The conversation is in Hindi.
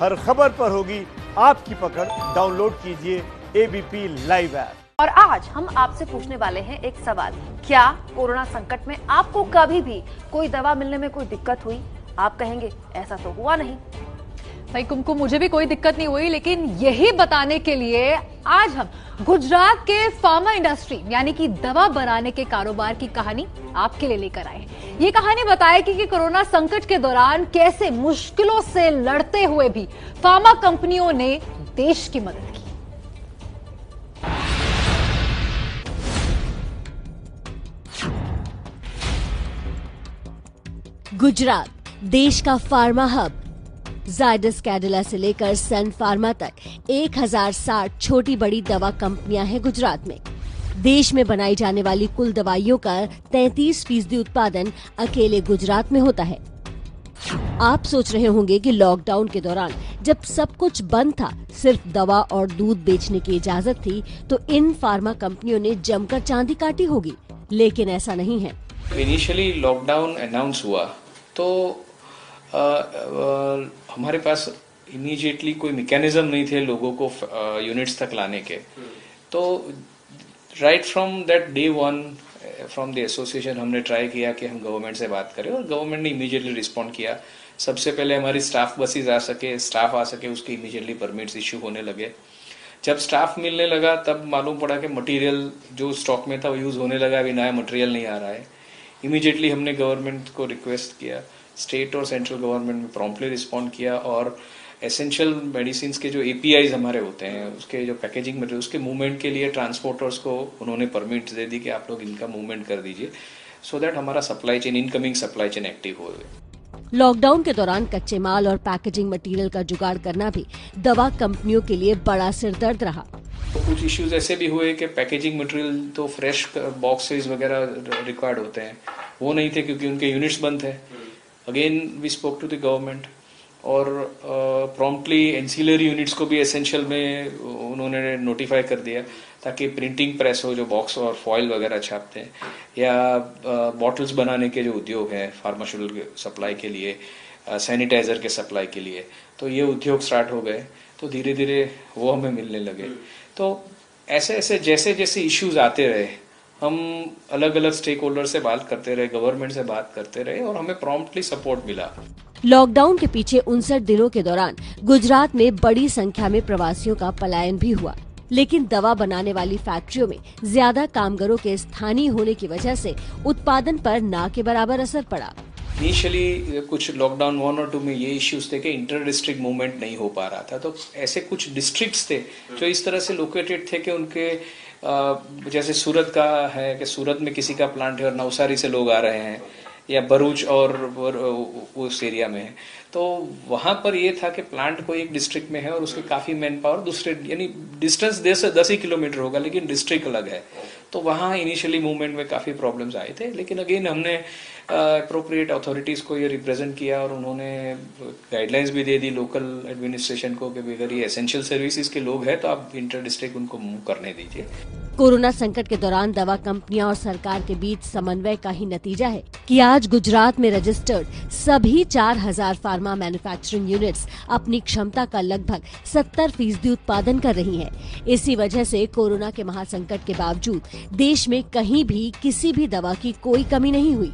हर खबर पर होगी आपकी पकड़। डाउनलोड कीजिए एबीपी लाइव ऐप। और आज हम आपसे पूछने वाले हैं एक सवाल। क्या कोरोना संकट में आपको कभी भी कोई दवा मिलने में कोई दिक्कत हुई? आप कहेंगे ऐसा तो हुआ नहीं भाई कुमकुम, मुझे भी कोई दिक्कत नहीं हुई, लेकिन यही बताने के लिए आज हम गुजरात के फार्मा इंडस्ट्री यानी कि दवा बनाने के कारोबार की कहानी आपके लिए लेकर आए हैं। ये कहानी बताएगी कि कोरोना संकट के दौरान कैसे मुश्किलों से लड़ते हुए भी फार्मा कंपनियों ने देश की मदद की। गुजरात, देश का फार्मा हब। जायडस कैडिला से लेकर सन फार्मा तक 1060 छोटी बड़ी दवा कंपनियां हैं गुजरात में। देश में बनाई जाने वाली कुल दवाइयों का 33% उत्पादन अकेले गुजरात में होता है। आप सोच रहे होंगे कि लॉकडाउन के दौरान जब सब कुछ बंद था, सिर्फ दवा और दूध बेचने की इजाजत थी, तो इन फार्मा कंपनियों ने जमकर चांदी काटी होगी, लेकिन ऐसा नहीं है। इनिशियली लॉकडाउन अनाउंस हुआ तो हमारे पास इमीडिएटली कोई मैकेनिज्म नहीं थे लोगों को यूनिट्स तक लाने के। तो right from that day one from the association हमने ट्राई किया कि हम गवर्नमेंट से बात करें, और गवर्नमेंट ने इमीडिएटली रिस्पॉन्ड किया। सबसे पहले हमारी स्टाफ बसेज स्टाफ आ सके, उसके इमीडिएटली परमिट्स इश्यू होने लगे। जब स्टाफ मिलने लगा तब मालूम पड़ा कि मटेरियल जो स्टॉक में था वो यूज़ होने लगा, अभी नया मटेरियल नहीं आ रहा है। इमीडिएटली हमने गवर्नमेंट को रिक्वेस्ट किया, स्टेट और सेंट्रल गवर्नमेंट में प्रॉम्प्टली रिस्पॉन्ड किया, और एसेंशियल मेडिसिन के जो एपीआईज हमारे होते हैं, उसके जो पैकेजिंग मटेरियल, उसके मूवमेंट के लिए ट्रांसपोर्टर्स को उन्होंने परमिट दे दी कि आप लोग इनका मूवमेंट कर दीजिए, सो दैट हमारा supply chain, incoming supply chain active हो गई। लॉकडाउन के दौरान कच्चे माल और पैकेजिंग मटेरियल का जुगाड़ करना भी दवा कंपनियों के लिए बड़ा सिरदर्द रहा। तो कुछ इश्यूज ऐसे भी हुए कि पैकेजिंग मटेरियल तो फ्रेश बॉक्सेस वगैरह रिक्वायर्ड होते हैं, वो नहीं थे क्योंकि उनके यूनिट्स बंद थे। Again we spoke to the government, और प्रॉम्प्टली एंसिलरी यूनिट्स को भी एसेंशियल में उन्होंने नोटिफाई कर दिया, ताकि प्रिंटिंग प्रेस हो जो बॉक्स और फॉइल वगैरह छापते हैं, या बॉटल्स बनाने के जो उद्योग हैं फार्मास्यूटिकल सप्लाई के लिए, सैनिटाइजर के सप्लाई के लिए, तो ये उद्योग स्टार्ट हो गए। तो धीरे धीरे वो हमें मिलने लगे। तो ऐसे ऐसे जैसे जैसे इश्यूज आते रहे, हम अलग अलग स्टेक होल्डर से बात करते रहे, गवर्नमेंट से बात करते रहे, और हमें प्रॉम्प्टली सपोर्ट मिला। लॉकडाउन के पीछे 59 दिनों के दौरान गुजरात में बड़ी संख्या में प्रवासियों का पलायन भी हुआ, लेकिन दवा बनाने वाली फैक्ट्रियों में ज्यादा कामगारों के स्थानीय होने की वजह से उत्पादन पर ना के बराबर असर पड़ा। इनिशियली कुछ लॉकडाउन 1 और 2 में ये इश्यूज थे कि इंटर डिस्ट्रिक्ट मूवमेंट नहीं हो पा रहा था। तो ऐसे कुछ डिस्ट्रिक्ट्स थे जो इस तरह से लोकेटेड थे कि उनके जैसे सूरत का है कि सूरत में किसी का प्लांट है और नवसारी से लोग आ रहे हैं, या भरूच और उस एरिया में है, तो वहां पर ये था कि प्लांट कोई एक डिस्ट्रिक्ट में है और उसके काफी मैन पावर दूसरे, यानी डिस्टेंस 10 ही किलोमीटर होगा लेकिन डिस्ट्रिक्ट अलग है। तो वहाँ इनिशियली मूवमेंट में काफ़ी प्रॉब्लम्स आए थे, लेकिन अगेन हमने अप्रोप्रिएट अथॉरिटीज़ को ये रिप्रेजेंट किया, और उन्होंने गाइडलाइंस भी दे दी लोकल एडमिनिस्ट्रेशन को कि अगर ये एसेंशियल सर्विसेज के लोग हैं तो आप इंटर डिस्ट्रिक्ट उनको मूव करने दीजिए। कोरोना संकट के दौरान दवा कंपनियां और सरकार के बीच समन्वय का ही नतीजा है कि आज गुजरात में रजिस्टर्ड सभी 4000 फार्मा मैन्युफैक्चरिंग यूनिट्स अपनी क्षमता का लगभग 70% उत्पादन कर रही हैं। इसी वजह से कोरोना के महासंकट के बावजूद देश में कहीं भी किसी भी दवा की कोई कमी नहीं हुई।